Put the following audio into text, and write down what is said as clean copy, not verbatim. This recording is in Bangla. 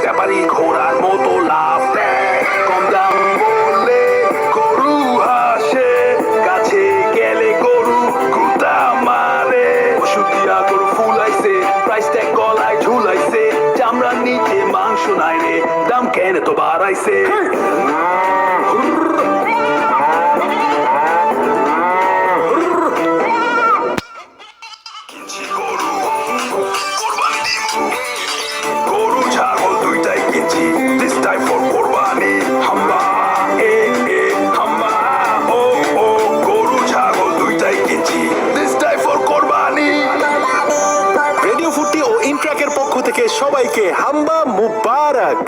ব্যাপারী ঘোড়ার মতো লাভ দেয়, কম দাম বললে গরু হাসে, কাছে গেলে গরু গুতা মারে। ওষুধ দিয়া গরু ফুলাইছে, প্রাইস ট্যাগ গলায় ঝুলাইছে, চামড়ার নিচে মাংস নাই রে, দাম কেন তো বাড়াইছে। গরু ছাগল দুইটাই কিনছি, this time for কোরবানি। হাম্বা হাম্বা ও ও, গরু ছাগল দুইটাই কিনছি, this time for কোরবানি। রেডিও ফুটি ও ইনট্রাকের পক্ষ থেকে সবাইকে হাম্বা মুবারক।